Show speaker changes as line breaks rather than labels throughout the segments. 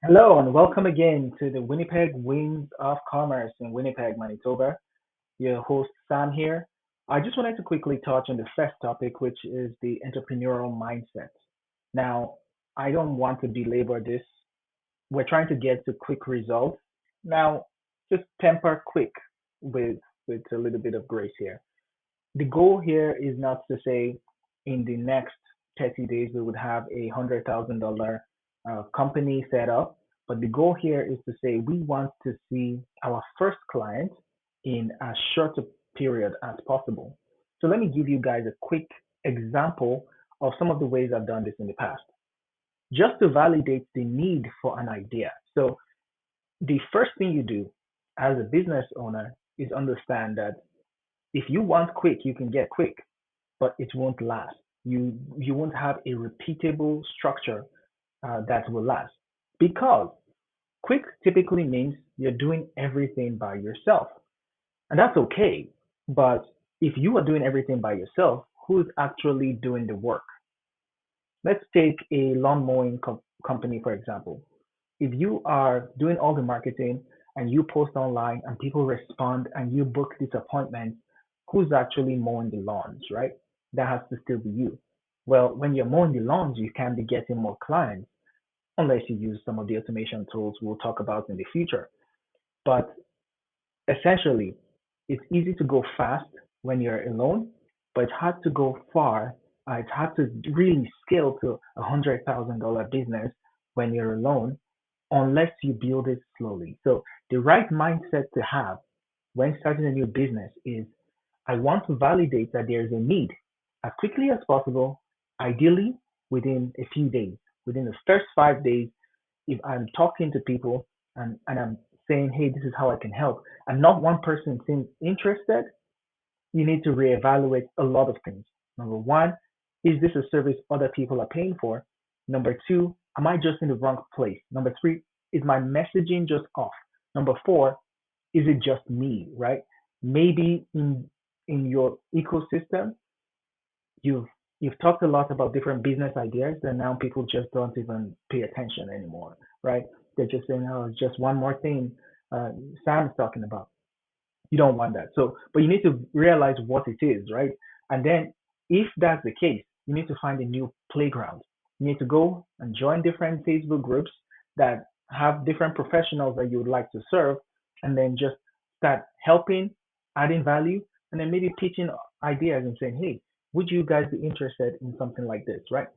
Hello and welcome again to the Winnipeg Winds of Commerce in Winnipeg, Manitoba. Your host Sam here. I just wanted to quickly touch on the first topic, which is the entrepreneurial mindset. Now, I don't want to belabor this. We're trying to get to quick results. Now, just temper quick with with a little bit of grace here. The goal here is not to say in the next 30 days we would have $100,000 company set up, but the goal here is to say we want to see our first client in as short a period as possible. So let me give you guys a quick example of some of the ways I've done this in the past, just to validate the need for an idea. So the first thing you do as a business owner is understand that if you want quick, you can get quick, but it won't last. You won't have a repeatable structure that will last because quick typically means you're doing everything by yourself, and that's okay. But if you are doing everything by yourself, who's actually doing the work? Let's take a lawn mowing company for example. If you are doing all the marketing and you post online and people respond and you book these appointments, who's actually mowing the lawns, right? That has to still be you. Well, when you're mowing the lawns, you can be getting more clients unless you use some of the automation tools we'll talk about in the future. But essentially, it's easy to go fast when you're alone, but it's hard to go far. It's hard to really scale to $100,000 business when you're alone unless you build it slowly. So the right mindset to have when starting a new business is I want to validate that there is a need as quickly as possible, ideally within a few days. Within the first 5 days, if I'm talking to people and I'm saying, hey, this is how I can help, and not one person seems interested, you need to reevaluate a lot of things. Number one, is this a service other people are paying for? Number two, am I just in the wrong place? Number three, is my messaging just off? Number four, is it just me, right? Maybe in your ecosystem, you've you've talked a lot about different business ideas, and now people just don't even pay attention anymore, right? They're just saying, oh, it's just one more thing uh, Sam's talking about. You don't want that. So, but you need to realize what it is, right? And then, if that's the case, you need to find a new playground. You need to go and join different Facebook groups that have different professionals that you would like to serve, and then just start helping, adding value, and then maybe pitching ideas and saying, hey, would you guys be interested in something like this, right?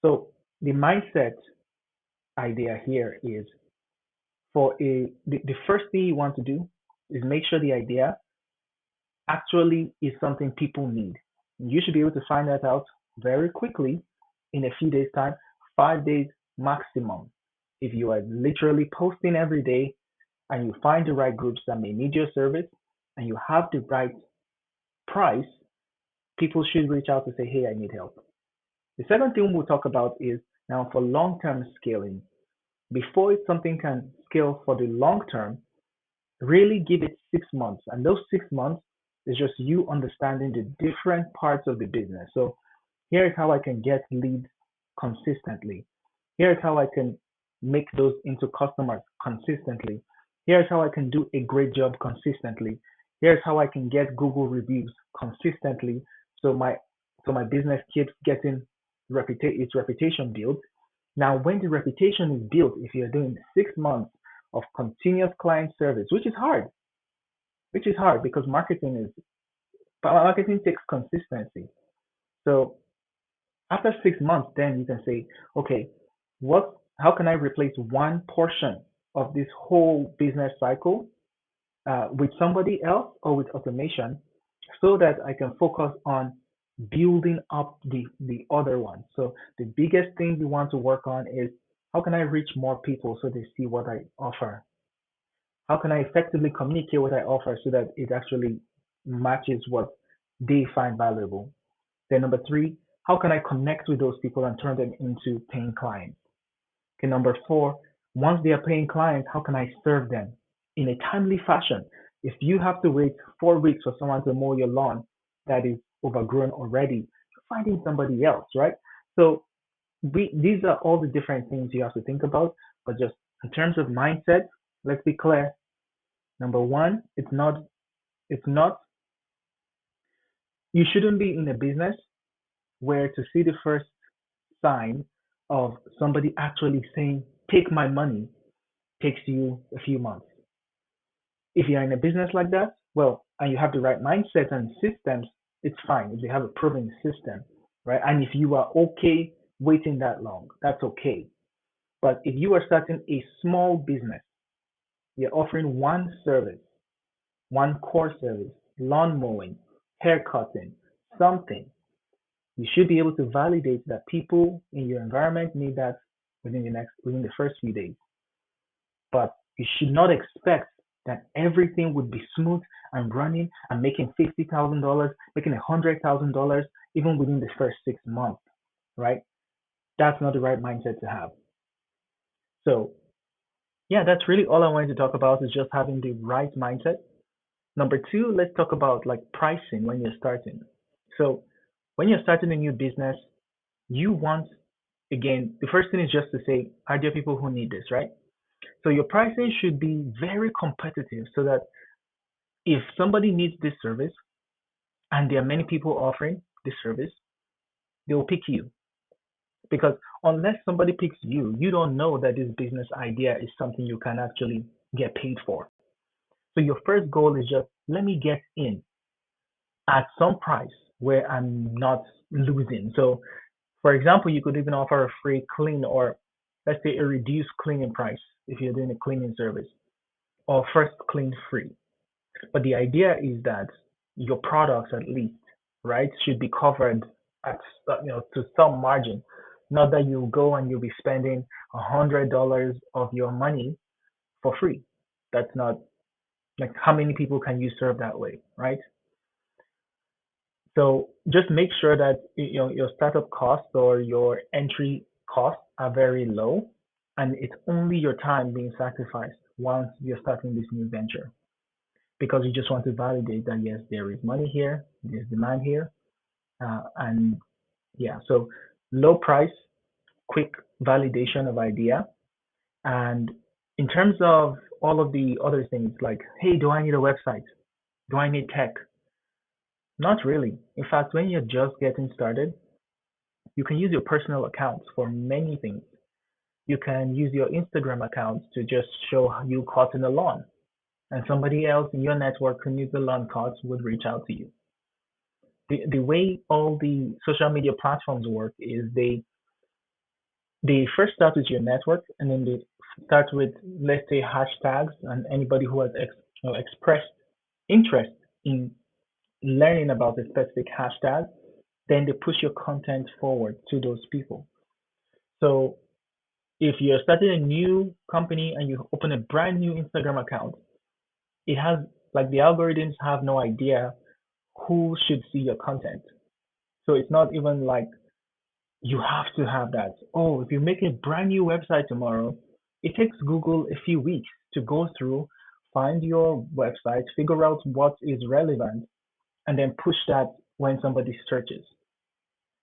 So the mindset idea here is the first thing you want to do is make sure the idea actually is something people need. You should be able to find that out very quickly in a few days' time, 5 days maximum. If you are literally posting every day and you find the right groups that may need your service and you have the right price, people should reach out to say, hey, I need help. The second thing we'll talk about is now for long term scaling. Before something can scale for the long term, really give it 6 months. And those 6 months is just you understanding the different parts of the business. So here's how I can get leads consistently. Here's how I can make those into customers consistently. Here's how I can do a great job consistently. Here's how I can get Google reviews consistently. So my business keeps getting its reputation built. Now, when the reputation is built, if you're doing 6 months of continuous client service, which is hard because marketing takes consistency. So after 6 months, then you can say, okay, how can I replace one portion of this whole business cycle with somebody else or with automation so that I can focus on building up the other one. So the biggest thing we want to work on is how can I reach more people so they see what I offer? How can I effectively communicate what I offer so that it actually matches what they find valuable? Then number three, how can I connect with those people and turn them into paying clients? Okay, number four, once they are paying clients, how can I serve them in a timely fashion? If you have to wait 4 weeks for someone to mow your lawn that is overgrown already, you're finding somebody else, right? So these are all the different things you have to think about, but just In terms of mindset, let's be clear. Number one, it's not, you shouldn't be in a business where to see the first sign of somebody actually saying, take my money, takes you a few months. If you're in a business like that, well, and you have the right mindset and systems, it's fine. If you have a proven system, right? And if you are okay waiting that long, that's okay. But if you are starting a small business, you're offering one service, one core service, lawn mowing, hair cutting, something, you should be able to validate that people in your environment need that within the first few days. But you should not expect that everything would be smooth and running and making $50,000, making $100,000 even within the first 6 months, right? That's not the right mindset to have. So yeah, that's really all I wanted to talk about is just having the right mindset. Number two, let's talk about like pricing when you're starting. So when you're starting a new business, you want, again, the first thing is just to say, are there people who need this, right? So your pricing should be very competitive so that if somebody needs this service and there are many people offering this service, they will pick you. Because unless somebody picks you, you don't know that this business idea is something you can actually get paid for. So your first goal is just let me get in at some price where I'm not losing. So for example, you could even offer a free clean or let's say a reduced cleaning price if you're doing a cleaning service or first clean free. But the idea is that your products at least, right, should be covered at to some margin. Not that you go and you'll be spending $100 of your money for free. That's not like how many people can you serve that way, right? So just make sure that your startup costs or your entry costs are very low, and it's only your time being sacrificed once you're starting this new venture because you just want to validate that yes, there is money here, there's demand here, and yeah. So low price, quick validation of idea, and in terms of all of the other things like, hey, do I need a website? Do I need tech? Not really. In fact, when you're just getting started, you can use your personal accounts for many things. You can use your Instagram account to just show you caught in the lawn, and somebody else in your network who needs the lawn cut would reach out to you. The way all the social media platforms work is they first start with your network, and then they start with, let's say, hashtags, and anybody who has expressed interest in learning about a specific hashtag, then they push your content forward to those people. So if you're starting a new company and you open a brand new Instagram account, it has like the algorithms have no idea who should see your content. So it's not even like you have to have that. Oh, if you make a brand new website tomorrow, it takes Google a few weeks to go through, find your website, figure out what is relevant, and then push that when somebody searches.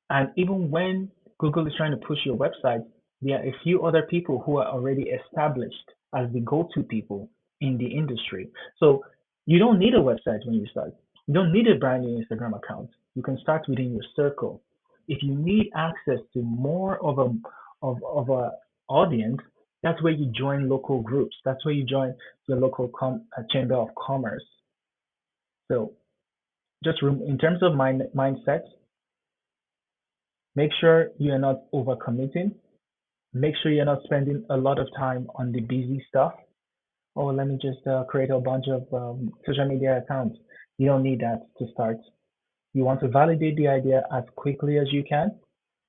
And even when Google is trying to push your website, there are a few other people who are already established as the go-to people in the industry. So you don't need a website when you start. You don't need a brand new Instagram account. You can start within your circle. If you need access to more of a audience, that's where you join local groups. That's where you join the local chamber of commerce. So just in terms of mindset, make sure you're not overcommitting. Make sure you're not spending a lot of time on the busy stuff. Oh, let me just create a bunch of social media accounts. You don't need that to start. You want to validate the idea as quickly as you can,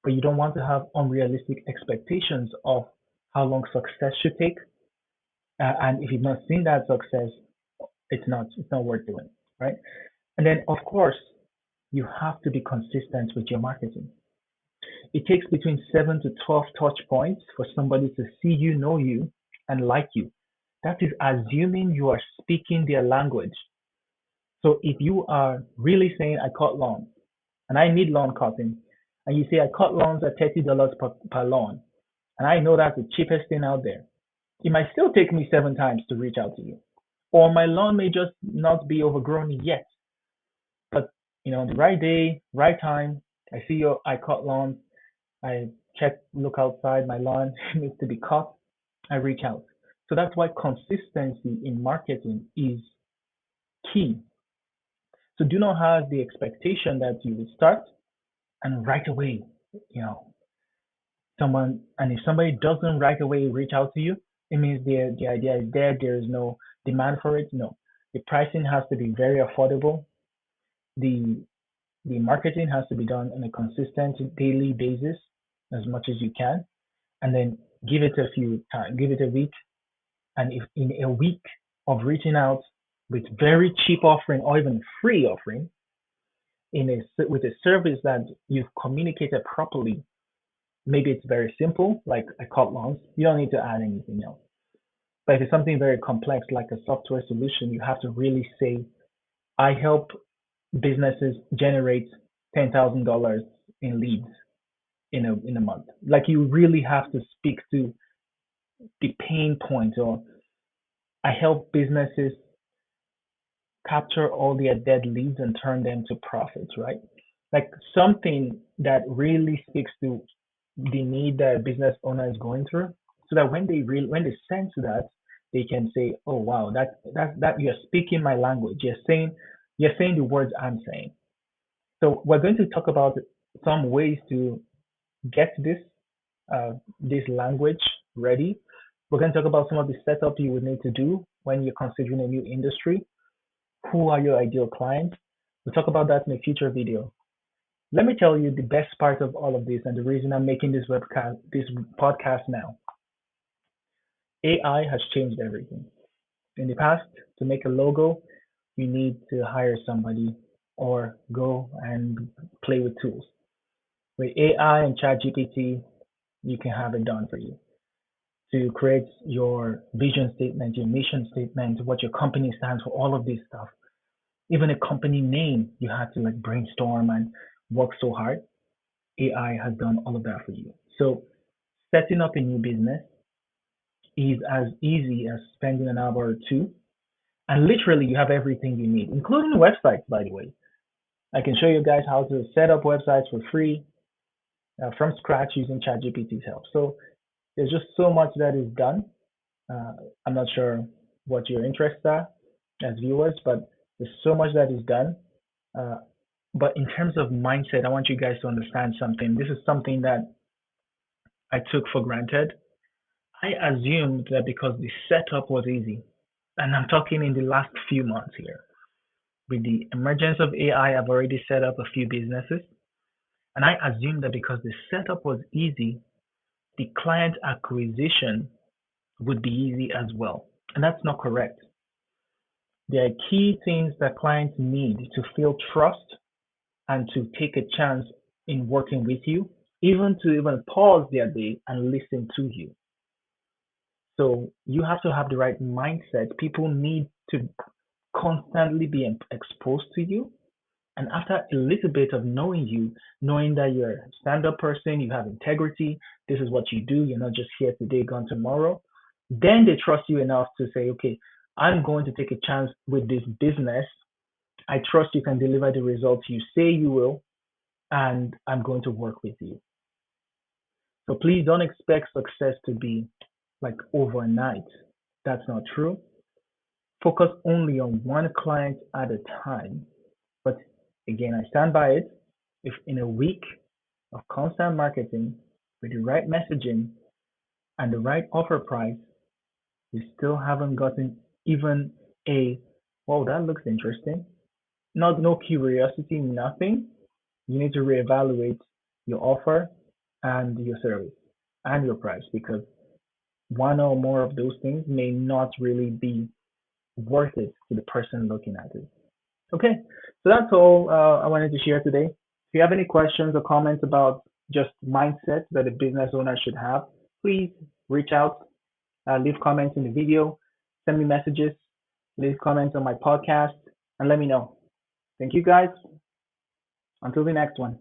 but you don't want to have unrealistic expectations of how long success should take. And if you've not seen that success, it's not worth doing, right? And then of course, you have to be consistent with your marketing. It takes between 7 to 12 touch points for somebody to see you, know you, and like you. That is assuming you are speaking their language. So if you are really saying, I cut lawns and I need lawn cutting, and you say, I cut lawns at $30 per lawn, and I know that's the cheapest thing out there, It might still take me 7 times to reach out to you. Or my lawn may just not be overgrown yet. But the right day, right time, I cut lawn, I look outside, my lawn needs to be cut, I reach out. So that's why consistency in marketing is key. So do not have the expectation that you will start and right away, you know, and if somebody doesn't right away reach out to you, it means the idea is dead. There is no demand for it. No, the pricing has to be very affordable. The the marketing has to be done on a consistent daily basis as much as you can, and then give it a few time, give it a week, and if in a week of reaching out with very cheap offering or even free offering with a service that you've communicated properly. Maybe it's very simple, like a cut loans. You don't need to add anything else. But if it's something very complex, like a software solution, you have to really say, I help businesses generate $10,000 in leads in a month. Like you really have to speak to the pain point, or I help businesses capture all their dead leads and turn them to profits, right? Like something that really speaks to the need that a business owner is going through, so that when they sense that, they can say, "Oh wow, that you're speaking my language. You're saying the words I'm saying." So we're going to talk about some ways to get this language ready. We're going to talk about some of the setup you would need to do when you're considering a new industry. Who are your ideal clients? We'll talk about that in a future video. Let me tell you the best part of all of this and the reason I'm making this podcast now. AI has changed everything. In the past, to make a logo, you need to hire somebody or go and play with tools. With AI and ChatGPT, you can have it done for you. To create your vision statement, your mission statement, what your company stands for, all of this stuff. Even a company name, you had to like brainstorm and work so hard. AI has done all of that for you. So setting up a new business is as easy as spending an hour or two. And literally, you have everything you need, including websites, by the way. I can show you guys how to set up websites for free from scratch using ChatGPT's help. So there's just so much that is done. Uh, I'm not sure what your interests are as viewers, but there's so much that is done. Uh, but in terms of mindset, I want you guys to understand something. This is something that I took for granted. I assumed that because the setup was easy, and I'm talking in the last few months here, with the emergence of AI, I've already set up a few businesses, and I assumed that because the setup was easy, the client acquisition would be easy as well. And that's not correct. There are key things that clients need to feel trust and to take a chance in working with you, even pause their day and listen to you. So you have to have the right mindset. People need to constantly be exposed to you. And after a little bit of knowing you, knowing that you're a stand-up person, you have integrity, this is what you do, you're not just here today, gone tomorrow, then they trust you enough to say, okay, I'm going to take a chance with this business. I trust you can deliver the results you say you will, and I'm going to work with you. So please don't expect success to be like overnight. That's not true. Focus only on one client at a time. But again, I stand by it. If in a week of constant marketing with the right messaging and the right offer price, you still haven't gotten even a, wow, that looks interesting. Not no curiosity, nothing. You need to reevaluate your offer and your service and your price, because one or more of those things may not really be worth it to the person looking at it. Okay, so that's all I wanted to share today. If you have any questions or comments about just mindset that a business owner should have, please reach out, leave comments in the video, send me messages, leave comments on my podcast, and let me know. Thank you guys. Until the next one.